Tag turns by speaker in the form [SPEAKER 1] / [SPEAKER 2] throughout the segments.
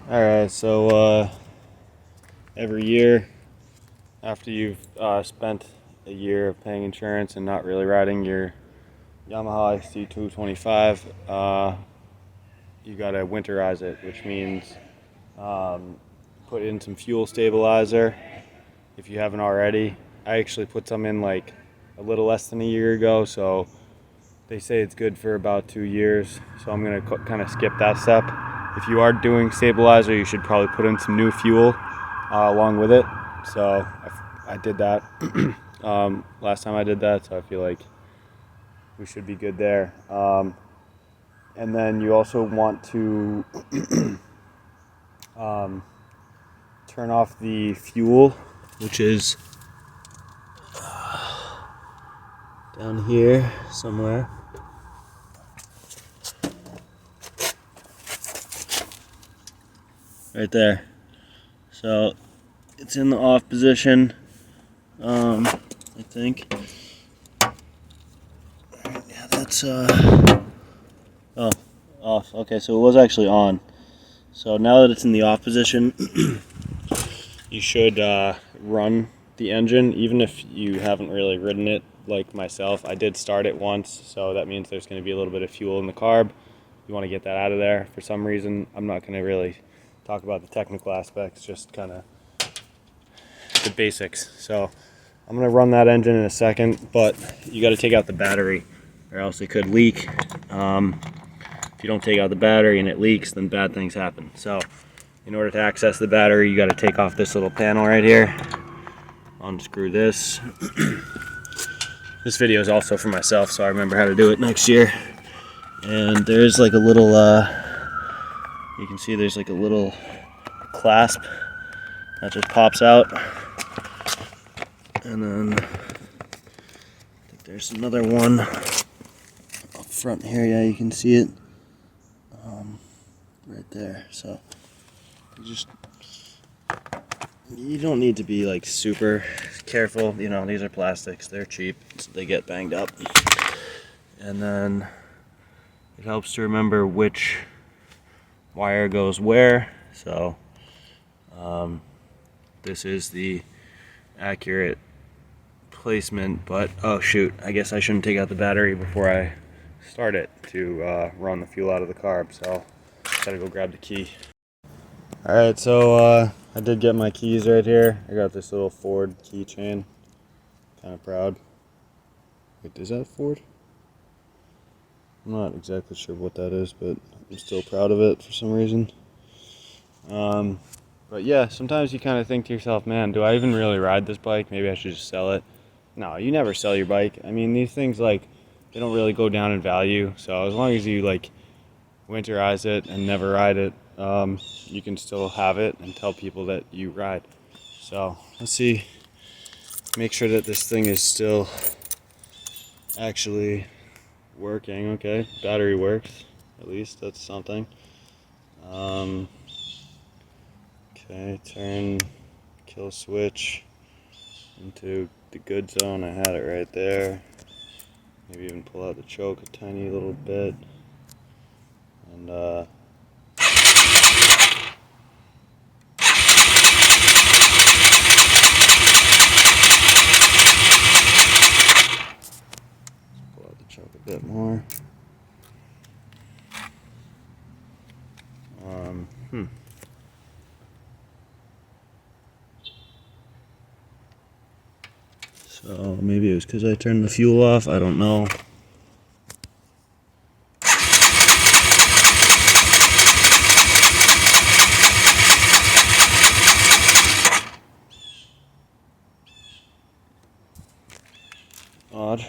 [SPEAKER 1] Alright, so every year after you've spent a year of paying insurance and not really riding your Yamaha XT225, you gotta winterize it, which means put in some fuel stabilizer if you haven't already. I actually put some in like a little less than a year ago, so they say it's good for about 2 years, so I'm gonna kind of skip that step. If you are doing stabilizer, you should probably put in some new fuel along with it. So I did that last time I did that, so I feel like we should be good there. And then you also want to turn off the fuel, which is down here somewhere. Right there. So it's in the off position, I think. Yeah, that's oh, off. Okay, so it was actually on. So now that it's in the off position, you should run the engine, even if you haven't really ridden it like myself. I did start it once, so that means there's going to be a little bit of fuel in the carb. You want to get that out of there. For some reason, I'm not going to really talk about the technical aspects, just kind of the basics. So I'm going to run that engine in a second, but you got to take out the battery or else it could leak. If you don't take out the battery and it leaks, then bad things happen. So in order to access the battery, you got to take off this little panel right here, unscrew this. This video is also for myself, so I remember how to do it next year. And there's like a little you can see there's like a little clasp that just pops out, and then I think there's another one up front here. Yeah, you can see it right there. So you don't need to be like super careful. You know, these are plastics, they're cheap, so they get banged up. And then it helps to remember which wire goes where. So this is the accurate placement, but oh shoot, I guess I shouldn't take out the battery before I start it to run the fuel out of the carb, so gotta go grab the key. Alright, so I did get my keys right here. I got this little Ford keychain. Kind of proud. Wait, is that Ford? I'm not exactly sure what that is, but I'm still proud of it for some reason. But yeah, sometimes you kind of think to yourself, man, do I even really ride this bike? Maybe I should just sell it. No, you never sell your bike. I mean, these things, like, they don't really go down in value. So as long as you, like, winterize it and never ride it, you can still have it and tell people that you ride. So let's see, make sure that this thing is still actually working. Okay, battery works, at least that's something. Okay, turn kill switch into the good zone. I had it right there. Maybe even pull out the choke a tiny little bit, and pull out the choke a bit more. So maybe it was because I turned the fuel off, I don't know. Odd.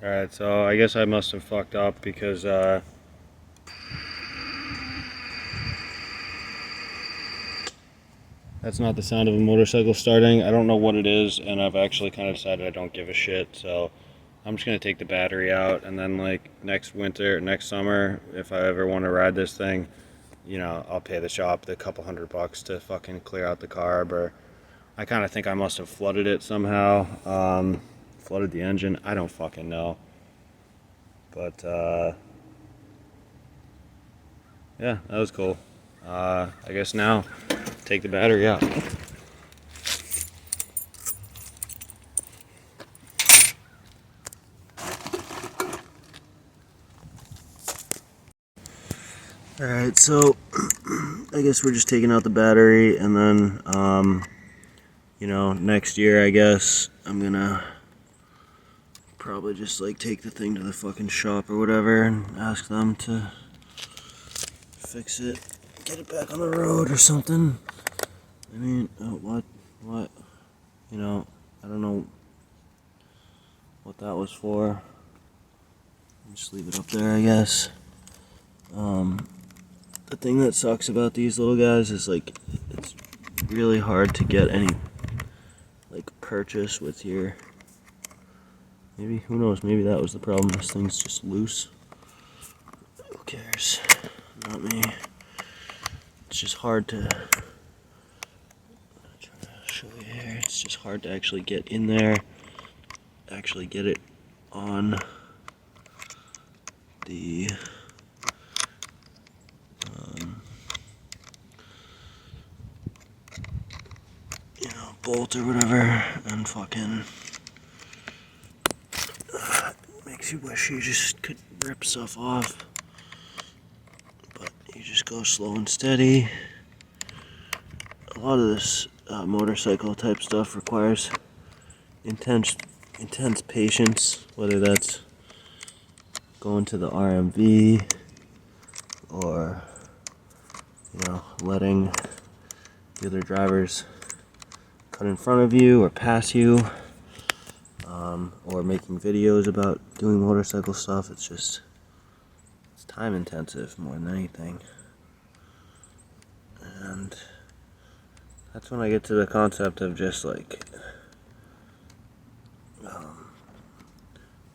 [SPEAKER 1] Alright, so I guess I must have fucked up because that's not the sound of a motorcycle starting. I don't know what it is, and I've actually kind of decided I don't give a shit, so I'm just gonna take the battery out, and then like next winter, next summer, if I ever want to ride this thing, you know, I'll pay the shop the couple $100 to fucking clear out the carb. Or I kind of think I must have flooded it somehow, flooded the engine. I don't fucking know. But yeah, that was cool. I guess now take the battery out. Alright, so I guess we're just taking out the battery, and then you know, next year I guess I'm gonna probably just like take the thing to the fucking shop or whatever and ask them to fix it, get it back on the road or something. I mean, what, you know, I don't know what that was for. Just leave it up there, I guess. The thing that sucks about these little guys is like it's really hard to get any like purchase with your, maybe, who knows, maybe that was the problem. This thing's just loose. Who cares? Not me. It's just hard to, I'm trying to show you here. It's just hard to actually get in there, actually get it on the you know, bolt or whatever, and fucking makes you wish you just could rip stuff off, but you just go slow and steady. A lot of this motorcycle type stuff requires intense patience, whether that's going to the RMV or, you know, letting the other drivers cut in front of you or pass you, or making videos about doing motorcycle stuff. It's just, it's time intensive more than anything. And that's when I get to the concept of just like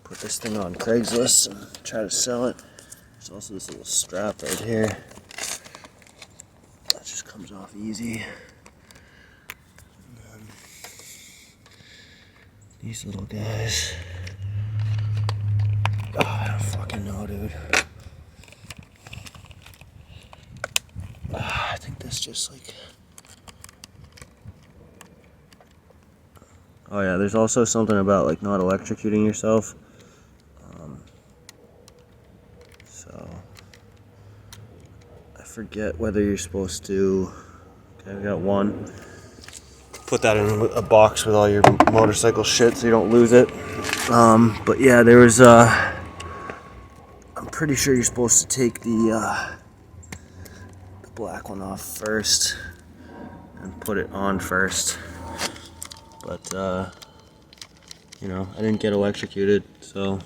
[SPEAKER 1] put this thing on Craigslist and try to sell it. There's also this little strap right here that just comes off easy. And then these little guys. Oh, I don't fucking know, dude. I think this just like, oh yeah, there's also something about like not electrocuting yourself. So I forget whether you're supposed to. Okay, we got one. Put that in a box with all your motorcycle shit so you don't lose it. But yeah, there was I'm pretty sure you're supposed to take the black one off first and put it on first. But you know, I didn't get electrocuted, so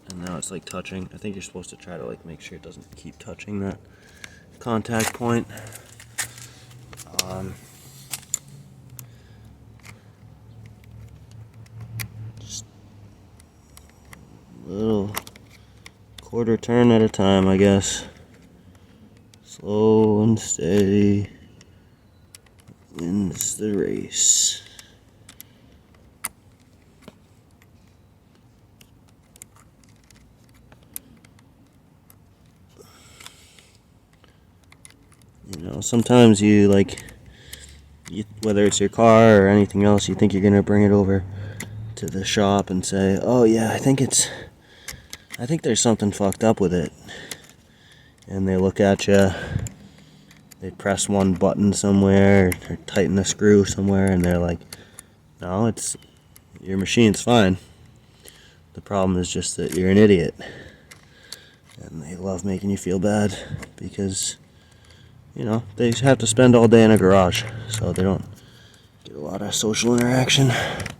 [SPEAKER 1] and now it's like touching. I think you're supposed to try to like make sure it doesn't keep touching that contact point. Just a little quarter turn at a time, I guess. Slow and steady wins the race. You know, sometimes you like, whether it's your car or anything else, you think you're gonna bring it over to the shop and say, oh yeah, I think there's something fucked up with it. And they look at you, they press one button somewhere or tighten a screw somewhere, and they're like, no, it's, your machine's fine. The problem is just that you're an idiot. And they love making you feel bad because, you know, they have to spend all day in a garage, so they don't get a lot of social interaction, at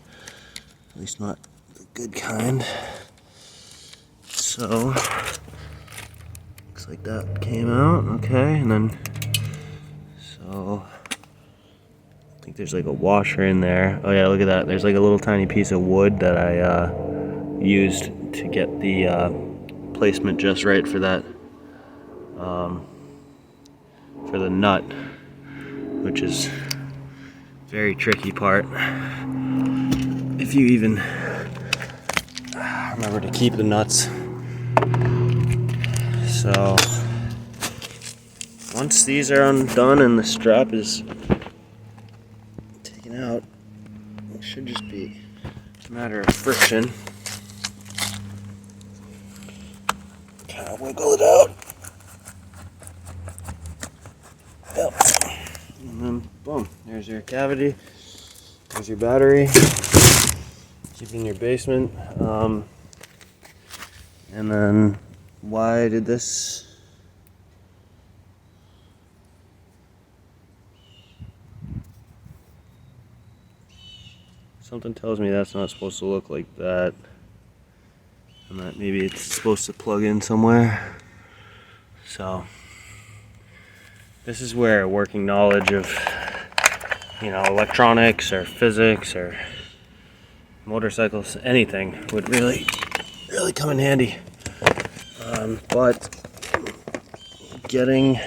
[SPEAKER 1] least not the good kind. So looks like that came out okay, and then so I think there's like a washer in there. Oh yeah, look at that. There's like a little tiny piece of wood that I used to get the placement just right for that, for the nut, which is very tricky part. If you even remember to keep the nuts. So once these are undone and the strap is taken out, it should just be a matter of friction. Kind of wiggle it out. Yep. And then boom, there's your cavity. There's your battery. Keep it in your basement. And then why did this? Something tells me that's not supposed to look like that. And that maybe it's supposed to plug in somewhere. So this is where working knowledge of, you know, electronics or physics or motorcycles, anything would really come in handy. But getting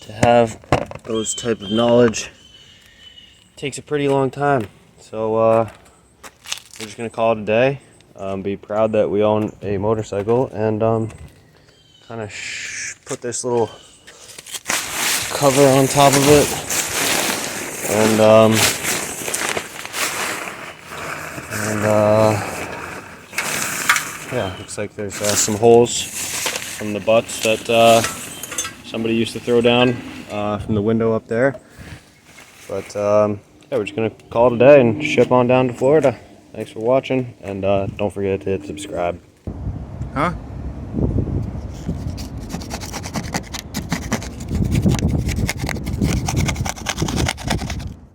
[SPEAKER 1] to have those type of knowledge takes a pretty long time. So we're just gonna call it a day. Be proud that we own a motorcycle, and kind of put this little cover on top of it, and yeah, looks like there's some holes from the butts that somebody used to throw down from the window up there. But yeah, we're just gonna call it a day and ship on down to Florida. Thanks for watching, and don't forget to hit subscribe.
[SPEAKER 2] Huh?